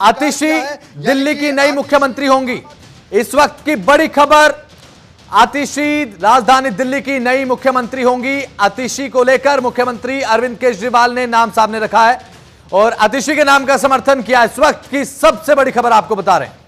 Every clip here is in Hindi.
आतिशी दिल्ली की नई मुख्यमंत्री होंगी। इस वक्त की बड़ी खबर, आतिशी राजधानी दिल्ली की नई मुख्यमंत्री होंगी। आतिशी को लेकर मुख्यमंत्री अरविंद केजरीवाल ने नाम सामने रखा है और आतिशी के नाम का समर्थन किया। इस वक्त की सबसे बड़ी खबर आपको बता रहे हैं।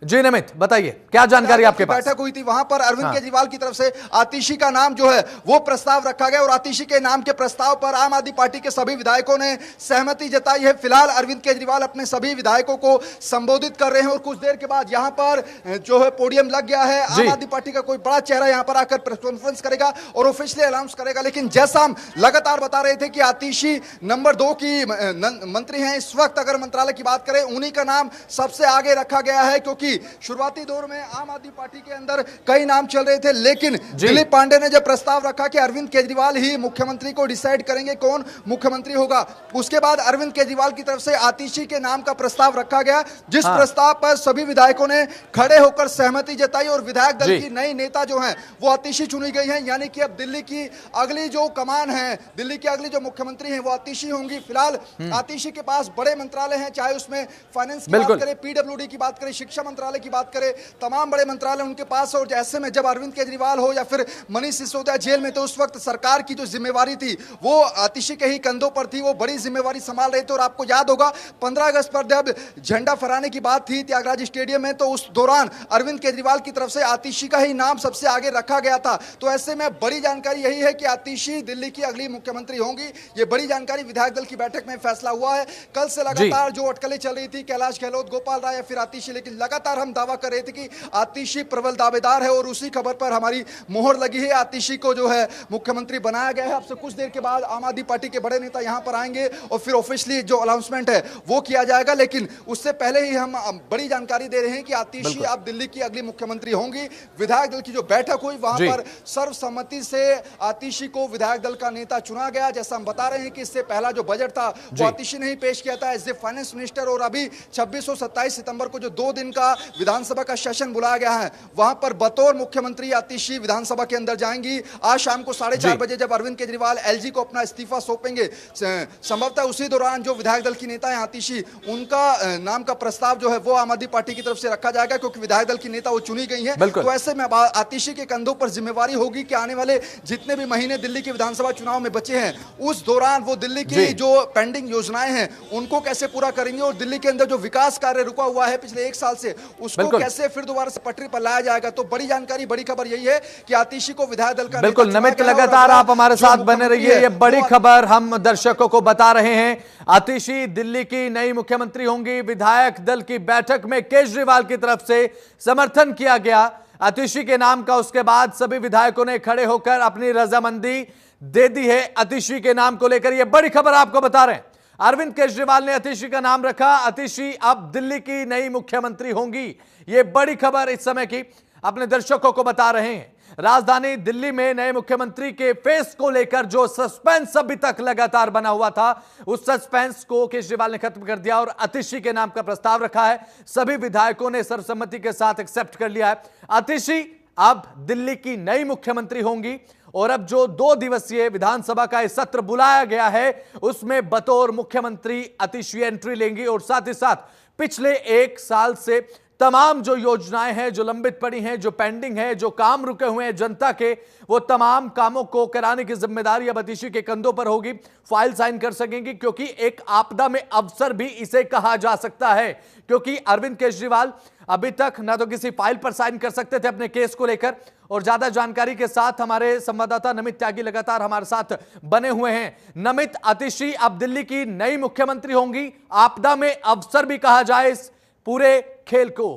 जी नमित, बताइए क्या जानकारी आपके पास? बैठक हुई थी, वहां पर अरविंद केजरीवाल की तरफ से आतिशी का नाम जो है वो प्रस्ताव रखा गया और आतिशी के नाम के प्रस्ताव पर आम आदमी पार्टी के सभी विधायकों ने सहमति जताई है। फिलहाल अरविंद केजरीवाल अपने सभी विधायकों को संबोधित कर रहे हैं और कुछ देर के बाद यहां पर जो है पोडियम लग गया है। आम आदमी पार्टी का कोई बड़ा चेहरा यहां पर आकर प्रेस कॉन्फ्रेंस करेगा और ऑफिशियली अनाउंस करेगा। लेकिन जैसा हम लगातार बता रहे थे कि आतिशी नंबर 2 की मंत्री हैं, इस वक्त अगर मंत्रालय की बात करें उन्हीं का नाम सबसे आगे रखा गया है, क्योंकि शुरुआती दौर में आम आदमी पार्टी के अंदर कई नाम चल रहे थे, लेकिन दिलीप पांडे ने जब प्रस्ताव रखा कि अरविंद केजरीवाल ही मुख्यमंत्री को डिसाइड करेंगे कौन मुख्यमंत्री होगा, उसके बाद अरविंद केजरीवाल की तरफ से आतिशी के नाम का प्रस्ताव रखा गया, जिस प्रस्ताव पर सभी विधायकों ने खड़े होकर सहमति जताई और विधायक दल की नई नेता जो है वो आतिशी चुनी गई है। यानी कि अब दिल्ली की अगली जो कमान है, दिल्ली की अगली जो मुख्यमंत्री है वो आतिशी होंगी। फिलहाल आतिशी के पास बड़े मंत्रालय हैं, चाहे उसमें फाइनेंस की बात करें, पीडब्ल्यूडी की बात करें, शिक्षा मंत्रालय की बात करें, तमाम बड़े मंत्रालय उनके पास। और ऐसे में जब अरविंद केजरीवाल हो या फिर मनीष सिसोदिया जेल में, तो उस वक्त सरकार की जो जिम्मेवारी थी वो आतिशी के ही कंधों पर थी, वो बड़ी जिम्मेवारी संभाल रहे थे। और आपको याद होगा 15 अगस्त पर जब झंडा फहराने की बात थी त्यागराज स्टेडियम में, तो उस दौरान अरविंद केजरीवाल की तरफ से आतिशी का ही नाम सबसे आगे रखा गया था। तो ऐसे में बड़ी जानकारी यही है कि आतिशी दिल्ली की अगली मुख्यमंत्री होंगी। ये बड़ी जानकारी विधायक दल की बैठक में फैसला हुआ है। कल से लगातार जो अटकलें चल रही थी, कैलाश गहलोत, गोपाल राय या फिर आतिशी, लेकिन लगातार हम दावा कर रहे थे कि आतिशी प्रबल दावेदार है और उसी खबर पर हमारी मोहर लगी है। आतिशी को जो है मुख्यमंत्री बनाया गया है। अब से कुछ देर के बाद आम आदमी पार्टी के बड़े नेता यहां पर आएंगे और फिर ऑफिशियली जो अनाउंसमेंट है वो किया जाएगा। लेकिन उससे पहले ही हम बड़ी जानकारी दे रहे हैं कि आतिशी अब दिल्ली की अगली मुख्यमंत्री होंगी। विधायक दल की जो बैठक हुई वहां पर सर्वसम्मति से आतिशी को विधायक दल का नेता चुना गया। जैसा हम बता रहे हैं कि इससे पहला जो बजट था वो आतिशी ने ही पेश किया था एज ए फाइनेंस मिनिस्टर। और अभी 26 और 27 सितंबर को जो 2 दिन का विधानसभा का सेशन बुलाया गया है, वहां पर बतौर मुख्यमंत्री आतिशी विधानसभा के अंदर जाएंगी। आज शाम को 4:30 बजे जब अरविंद केजरीवाल एलजी को अपना इस्तीफा सौंपेंगे, संभवतः उसी दौरान जो विधायक दल की नेता है आतिशी, उनका नाम का प्रस्ताव जो है वो आम आदमी पार्टी की तरफ से रखा जाएगा, क्योंकि विधायक दल की नेता वो चुनी गई है। तो ऐसे में आतिशी के कंधों पर जिम्मेवारी होगी कि आने वाले जितने भी महीने दिल्ली के विधानसभा चुनाव में बचे हैं, उस दौरान वो दिल्ली की जो पेंडिंग योजनाएं हैं उनको कैसे पूरा करेंगे और दिल्ली के अंदर जो विकास कार्य रुका हुआ है पिछले 1 साल से, उसको कैसे फिर दोबारा से पटरी पर लाया जाएगा। तो बड़ी जानकारी, बड़ी खबर यही है कि आतिशी को विधायक दल का बिल्कुल नमित, लगातार आप हमारे साथ बने रहिए। ये बड़ी खबर हम दर्शकों को बता रहे हैं। आतिशी दिल्ली की नई मुख्यमंत्री होंगी। विधायक दल की बैठक में केजरीवाल की तरफ से समर्थन किया गया आतिशी के नाम का। उसके बाद सभी विधायकों ने खड़े होकर अपनी रजामंदी दे दी है आतिशी के नाम को लेकर। यह बड़ी खबर आपको बता रहे हैं। अरविंद केजरीवाल ने आतिशी का नाम रखा। आतिशी अब दिल्ली की नई मुख्यमंत्री होंगी। यह बड़ी खबर इस समय की अपने दर्शकों को बता रहे हैं। राजधानी दिल्ली में नए मुख्यमंत्री के फेस को लेकर जो सस्पेंस अभी तक लगातार बना हुआ था, उस सस्पेंस को केजरीवाल ने खत्म कर दिया और आतिशी के नाम का प्रस्ताव रखा है। सभी विधायकों ने सर्वसम्मति के साथ एक्सेप्ट कर लिया है। आतिशी अब दिल्ली की नई मुख्यमंत्री होंगी और अब जो 2 दिवसीय विधानसभा का सत्र बुलाया गया है उसमें बतौर मुख्यमंत्री आतिशी एंट्री लेंगी और साथ ही साथ पिछले 1 साल से तमाम जो योजनाएं हैं जो लंबित पड़ी हैं, जो पेंडिंग है, जो काम रुके हुए हैं जनता के, वो तमाम कामों को कराने की जिम्मेदारी अब आतिशी के कंधों पर होगी। फाइल साइन कर सकेंगी, क्योंकि एक आपदा में अवसर भी इसे कहा जा सकता है, क्योंकि अरविंद केजरीवाल अभी तक ना तो किसी फाइल पर साइन कर सकते थे अपने केस को लेकर। और ज्यादा जानकारी के साथ हमारे संवाददाता नमित त्यागी लगातार हमारे साथ बने हुए हैं। नमित, आतिशी अब दिल्ली की नई मुख्यमंत्री होंगी। आपदा में अवसर भी कहा जाए इस पूरे खेल को।